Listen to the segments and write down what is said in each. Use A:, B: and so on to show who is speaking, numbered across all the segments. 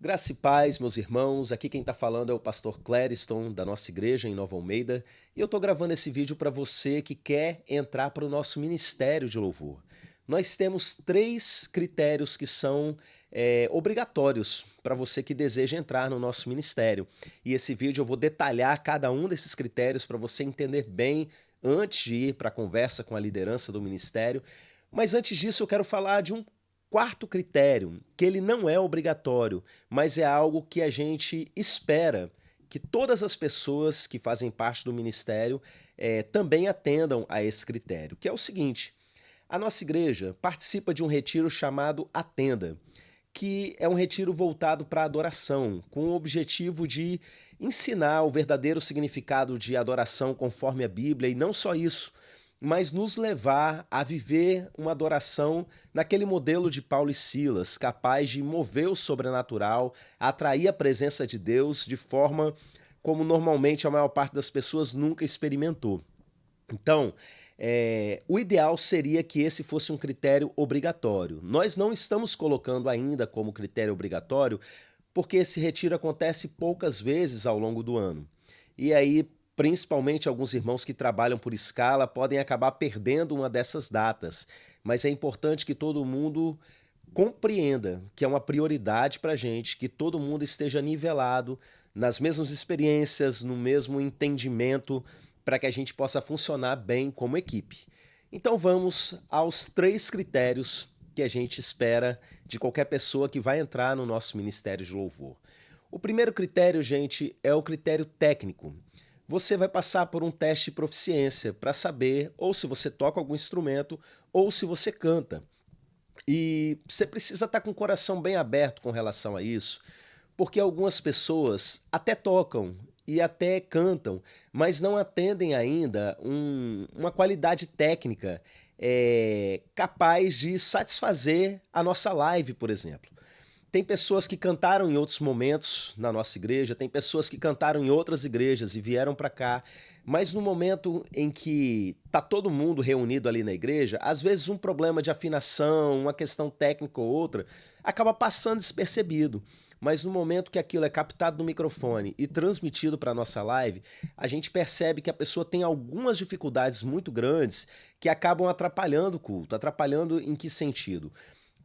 A: Graça e paz, meus irmãos. Aqui quem está falando é o pastor Clériston, da nossa igreja em Nova Almeida, e eu estou gravando esse vídeo para você que quer entrar para o nosso ministério de louvor. Nós temos três critérios que são obrigatórios para você que deseja entrar no nosso ministério. E esse vídeo eu vou detalhar cada um desses critérios para você entender bem antes de ir para a conversa com a liderança do ministério. Mas antes disso eu quero falar de um quarto critério, que ele não é obrigatório, mas é algo que a gente espera que todas as pessoas que fazem parte do ministério também atendam a esse critério, que é o seguinte: a nossa igreja participa de um retiro chamado Atenda, que é um retiro voltado para a adoração, com o objetivo de ensinar o verdadeiro significado de adoração conforme a Bíblia, e não só isso, mas nos levar a viver uma adoração naquele modelo de Paulo e Silas, capaz de mover o sobrenatural, atrair a presença de Deus de forma como normalmente a maior parte das pessoas nunca experimentou. Então, o ideal seria que esse fosse um critério obrigatório. Nós não estamos colocando ainda como critério obrigatório, porque esse retiro acontece poucas vezes ao longo do ano. E aí, principalmente alguns irmãos que trabalham por escala podem acabar perdendo uma dessas datas. Mas é importante que todo mundo compreenda que é uma prioridade para a gente, que todo mundo esteja nivelado nas mesmas experiências, no mesmo entendimento, para que a gente possa funcionar bem como equipe. Então vamos aos três critérios que a gente espera de qualquer pessoa que vai entrar no nosso Ministério de Louvor. O primeiro critério, gente, é o critério técnico. Você vai passar por um teste de proficiência para saber ou se você toca algum instrumento ou se você canta. E você precisa estar com o coração bem aberto com relação a isso, porque algumas pessoas até tocam e até cantam, mas não atendem ainda uma qualidade técnica capaz de satisfazer a nossa live, por exemplo. Tem pessoas que cantaram em outros momentos na nossa igreja, tem pessoas que cantaram em outras igrejas e vieram para cá, mas no momento em que tá todo mundo reunido ali na igreja, às vezes um problema de afinação, uma questão técnica ou outra, acaba passando despercebido. Mas no momento que aquilo é captado no microfone e transmitido para a nossa live, a gente percebe que a pessoa tem algumas dificuldades muito grandes que acabam atrapalhando o culto. Atrapalhando em que sentido?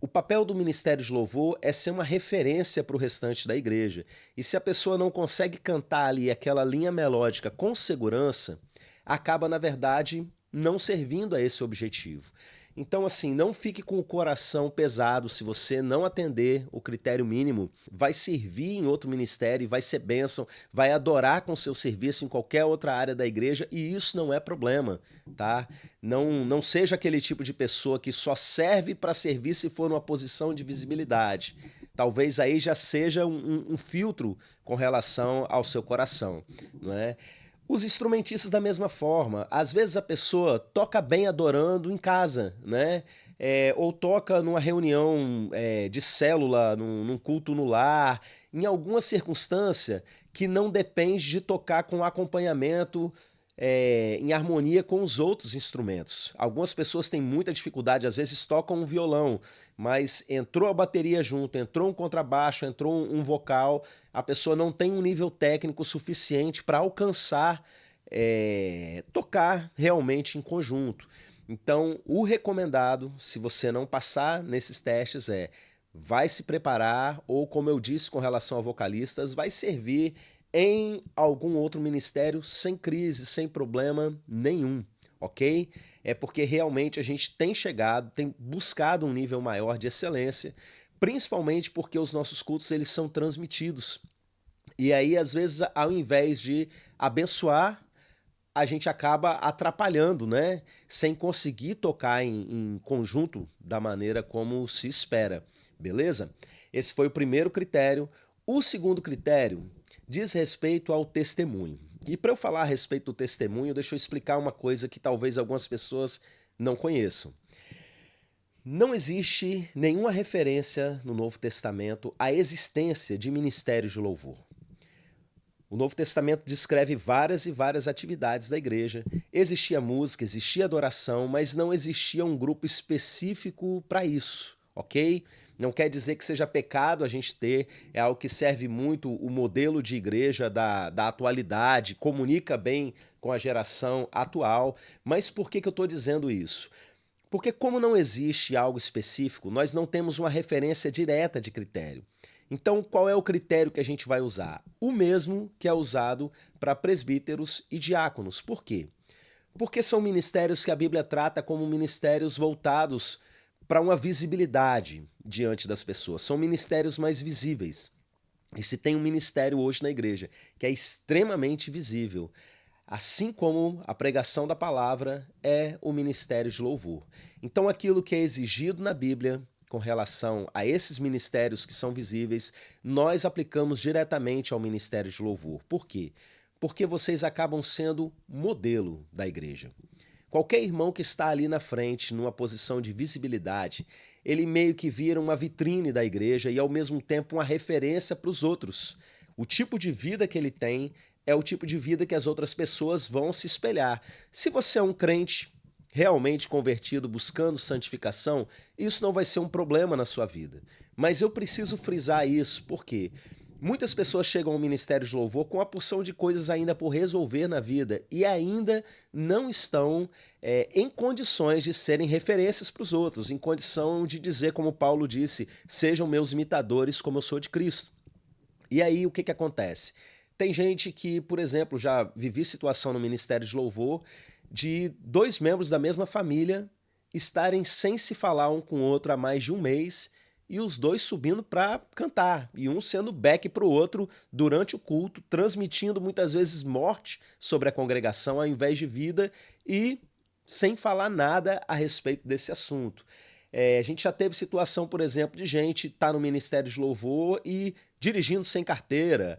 A: O papel do Ministério de Louvor é ser uma referência para o restante da igreja. E se a pessoa não consegue cantar ali aquela linha melódica com segurança, acaba, na verdade, não servindo a esse objetivo. Então, assim, não fique com o coração pesado se você não atender o critério mínimo. Vai servir em outro ministério, vai ser bênção, vai adorar com seu serviço em qualquer outra área da igreja, e isso não é problema, tá? Não seja aquele tipo de pessoa que só serve para servir se for numa posição de visibilidade. Talvez aí já seja um filtro com relação ao seu coração, não é? Os instrumentistas da mesma forma. Às vezes a pessoa toca bem adorando em casa, né? Ou toca numa reunião de célula, num culto no lar, em alguma circunstância que não depende de tocar com acompanhamento em harmonia com os outros instrumentos. Algumas pessoas têm muita dificuldade, às vezes tocam um violão, mas entrou a bateria junto, entrou um contrabaixo, entrou um vocal, a pessoa não tem um nível técnico suficiente para alcançar tocar realmente em conjunto. Então, o recomendado, se você não passar nesses testes, vai se preparar, ou como eu disse com relação a vocalistas, vai servir em algum outro ministério sem crise, sem problema nenhum, ok? É porque realmente a gente tem chegado, tem buscado um nível maior de excelência, principalmente porque os nossos cultos eles são transmitidos. E aí, às vezes, ao invés de abençoar, a gente acaba atrapalhando, né? Sem conseguir tocar em conjunto da maneira como se espera, beleza? Esse foi o primeiro critério. O segundo critério diz respeito ao testemunho. E para eu falar a respeito do testemunho, deixa eu explicar uma coisa que talvez algumas pessoas não conheçam. Não existe nenhuma referência no Novo Testamento à existência de ministérios de louvor. O Novo Testamento descreve várias e várias atividades da igreja. Existia música, existia adoração, mas não existia um grupo específico para isso, ok? Não quer dizer que seja pecado a gente ter, é algo que serve muito o modelo de igreja da atualidade, comunica bem com a geração atual. Mas por que eu estou dizendo isso? Porque como não existe algo específico, nós não temos uma referência direta de critério. Então, qual é o critério que a gente vai usar? O mesmo que é usado para presbíteros e diáconos. Por quê? Porque são ministérios que a Bíblia trata como ministérios voltados para uma visibilidade diante das pessoas. São ministérios mais visíveis. E se tem um ministério hoje na igreja que é extremamente visível, assim como a pregação da palavra é o ministério de louvor. Então, aquilo que é exigido na Bíblia com relação a esses ministérios que são visíveis, nós aplicamos diretamente ao ministério de louvor. Por quê? Porque vocês acabam sendo modelo da igreja. Qualquer irmão que está ali na frente, numa posição de visibilidade, ele meio que vira uma vitrine da igreja e ao mesmo tempo uma referência para os outros. O tipo de vida que ele tem é o tipo de vida que as outras pessoas vão se espelhar. Se você é um crente realmente convertido, buscando santificação, isso não vai ser um problema na sua vida. Mas eu preciso frisar isso, porque muitas pessoas chegam ao ministério de louvor com uma porção de coisas ainda por resolver na vida e ainda não estão em condições de serem referências para os outros, em condição de dizer, como Paulo disse, sejam meus imitadores como eu sou de Cristo. E aí o que acontece? Tem gente que, por exemplo, já vivi situação no ministério de louvor de dois membros da mesma família estarem sem se falar um com o outro há mais de um mês e os dois subindo para cantar, e um sendo back para o outro durante o culto, transmitindo muitas vezes morte sobre a congregação ao invés de vida e sem falar nada a respeito desse assunto. A gente já teve situação, por exemplo, de gente estar no ministério de louvor e dirigindo sem carteira,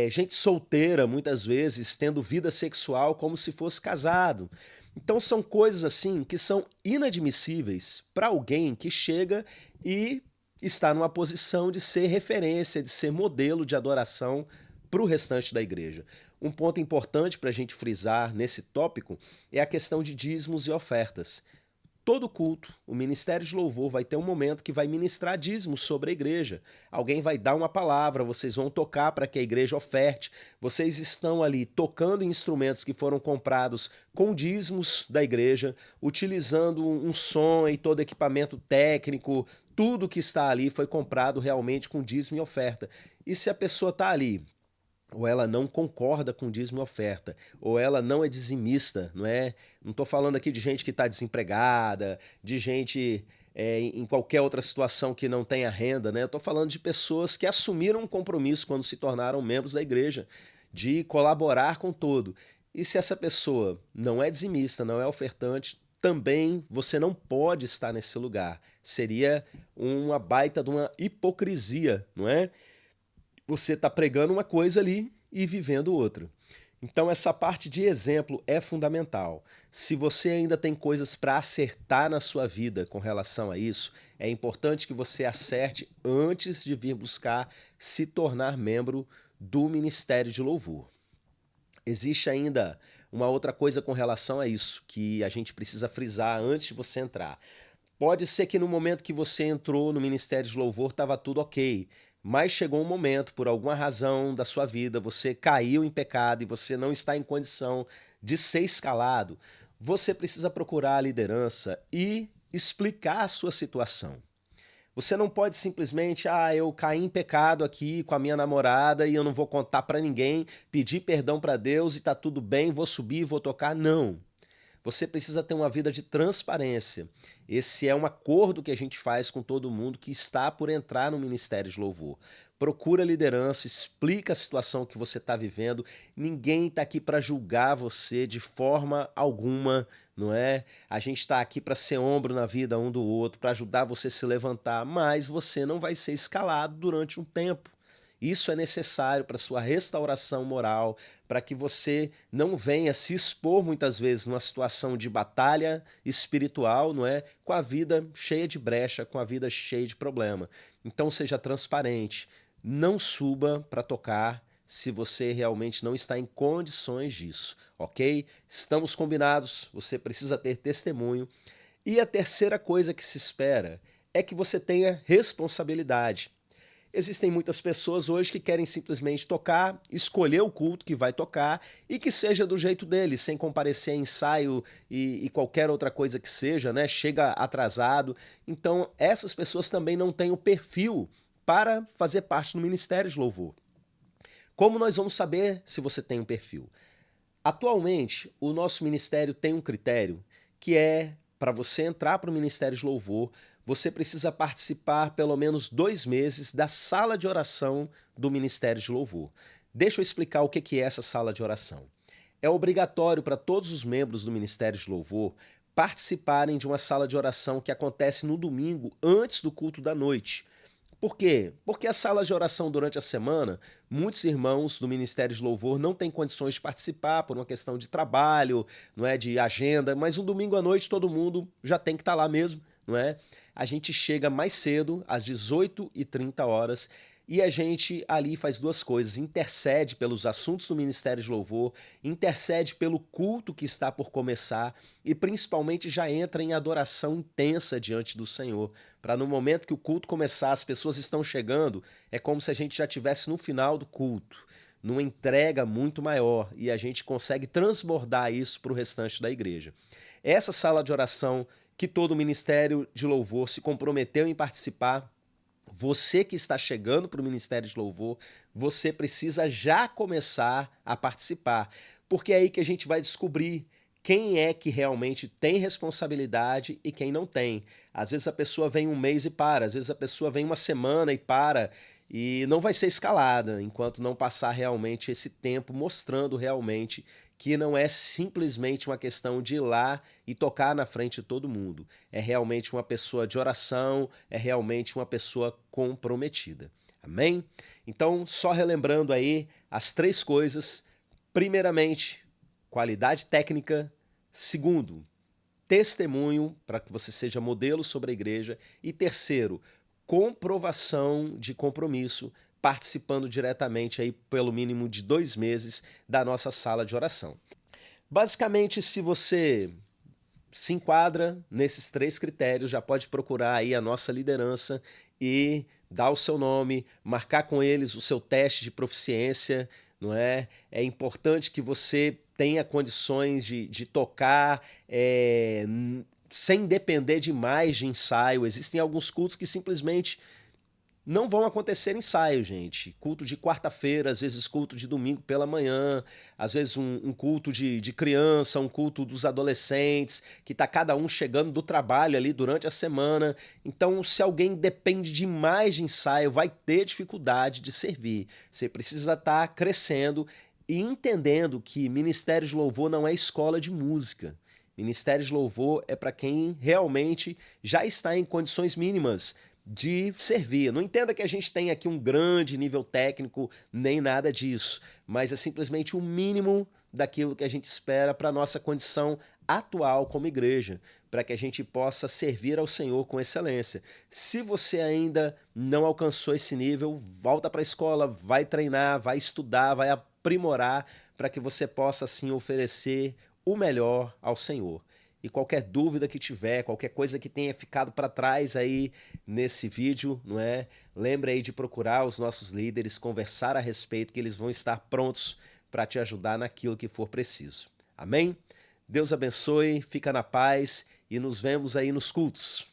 A: gente solteira, muitas vezes, tendo vida sexual como se fosse casado. Então são coisas assim que são inadmissíveis para alguém que chega e está numa posição de ser referência, de ser modelo de adoração para o restante da igreja. Um ponto importante para a gente frisar nesse tópico é a questão de dízimos e ofertas. Todo culto, o ministério de louvor vai ter um momento que vai ministrar dízimos sobre a igreja. Alguém vai dar uma palavra, vocês vão tocar para que a igreja oferte. Vocês estão ali tocando em instrumentos que foram comprados com dízimos da igreja, utilizando um som e todo equipamento técnico. Tudo que está ali foi comprado realmente com dízimo e oferta. E se a pessoa está ali, ou ela não concorda com dízimo e oferta, ou ela não é dizimista, não é? Não estou falando aqui de gente que está desempregada, de gente em qualquer outra situação que não tenha renda, né? Eu estou falando de pessoas que assumiram um compromisso quando se tornaram membros da igreja, de colaborar com todo. E se essa pessoa não é dizimista, não é ofertante, também você não pode estar nesse lugar. Seria uma baita de uma hipocrisia, não é? Você está pregando uma coisa ali e vivendo outra. Então essa parte de exemplo é fundamental. Se você ainda tem coisas para acertar na sua vida com relação a isso, é importante que você acerte antes de vir buscar se tornar membro do Ministério de Louvor. Existe ainda uma outra coisa com relação a isso, que a gente precisa frisar antes de você entrar. Pode ser que no momento que você entrou no Ministério de Louvor estava tudo ok, mas chegou um momento, por alguma razão da sua vida, você caiu em pecado e você não está em condição de ser escalado. Você precisa procurar a liderança e explicar a sua situação. Você não pode simplesmente, eu caí em pecado aqui com a minha namorada e eu não vou contar para ninguém, pedir perdão para Deus e tá tudo bem, vou subir, vou tocar. Não. Você precisa ter uma vida de transparência. Esse é um acordo que a gente faz com todo mundo que está por entrar no Ministério de Louvor. Procura a liderança, explica a situação que você está vivendo. Ninguém está aqui para julgar você de forma alguma, não é? A gente está aqui para ser ombro na vida um do outro, para ajudar você a se levantar, mas você não vai ser escalado durante um tempo. Isso é necessário para sua restauração moral, para que você não venha se expor muitas vezes numa situação de batalha espiritual, não é? Com a vida cheia de brecha, com a vida cheia de problema. Então seja transparente, não suba para tocar se você realmente não está em condições disso, ok? Estamos combinados, você precisa ter testemunho. E a terceira coisa que se espera é que você tenha responsabilidade. Existem muitas pessoas hoje que querem simplesmente tocar, escolher o culto que vai tocar e que seja do jeito dele, sem comparecer a ensaio e qualquer outra coisa que seja, né? Chega atrasado. Então, essas pessoas também não têm o perfil para fazer parte do ministério de louvor. Como nós vamos saber se você tem um perfil? Atualmente, o nosso ministério tem um critério que é, para você entrar para o Ministério de Louvor, você precisa participar pelo menos 2 meses da sala de oração do Ministério de Louvor. Deixa eu explicar o que é essa sala de oração. É obrigatório para todos os membros do Ministério de Louvor participarem de uma sala de oração que acontece no domingo antes do culto da noite. Por quê? Porque as salas de oração durante a semana, muitos irmãos do Ministério de Louvor não têm condições de participar por uma questão de trabalho, não é, de agenda, mas um domingo à noite todo mundo já tem que estar lá mesmo, não é? A gente chega mais cedo, às 18h30, e a gente ali faz duas coisas, intercede pelos assuntos do Ministério de Louvor, intercede pelo culto que está por começar e principalmente já entra em adoração intensa diante do Senhor, para no momento que o culto começar, as pessoas estão chegando, é como se a gente já estivesse no final do culto, numa entrega muito maior, e a gente consegue transbordar isso para o restante da igreja. Essa sala de oração que todo o Ministério de Louvor se comprometeu em participar, você que está chegando para o Ministério de Louvor, você precisa já começar a participar, porque é aí que a gente vai descobrir quem é que realmente tem responsabilidade e quem não tem. Às vezes a pessoa vem um mês e para, às vezes a pessoa vem uma semana e para, e não vai ser escalada enquanto não passar realmente esse tempo mostrando realmente que não é simplesmente uma questão de ir lá e tocar na frente de todo mundo. É realmente uma pessoa de oração, é realmente uma pessoa comprometida. Amém? Então, só relembrando aí as 3 coisas. Primeiramente, qualidade técnica. Segundo, testemunho, para que você seja modelo sobre a igreja. E terceiro, comprovação de compromisso, participando diretamente aí pelo mínimo de 2 meses da nossa sala de oração. Basicamente, se você se enquadra nesses 3 critérios, já pode procurar aí a nossa liderança e dar o seu nome, marcar com eles o seu teste de proficiência, não é? É importante que você tenha condições de tocar sem depender demais de ensaio. Existem alguns cultos que simplesmente não vão acontecer ensaio, gente. Culto de quarta-feira, às vezes culto de domingo pela manhã, às vezes um culto de criança, um culto dos adolescentes, que tá cada um chegando do trabalho ali durante a semana. Então, se alguém depende demais de ensaio, vai ter dificuldade de servir. Você precisa estar crescendo e entendendo que Ministério de Louvor não é escola de música. Ministério de Louvor é para quem realmente já está em condições mínimas de servir. Não entenda que a gente tem aqui um grande nível técnico, nem nada disso, mas é simplesmente o mínimo daquilo que a gente espera para a nossa condição atual como igreja, para que a gente possa servir ao Senhor com excelência. Se você ainda não alcançou esse nível, volta para a escola, vai treinar, vai estudar, vai aprimorar, para que você possa assim oferecer o melhor ao Senhor. E qualquer dúvida que tiver, qualquer coisa que tenha ficado para trás aí nesse vídeo, não é? Lembre aí de procurar os nossos líderes, conversar a respeito, que eles vão estar prontos para te ajudar naquilo que for preciso. Amém? Deus abençoe, fica na paz e nos vemos aí nos cultos.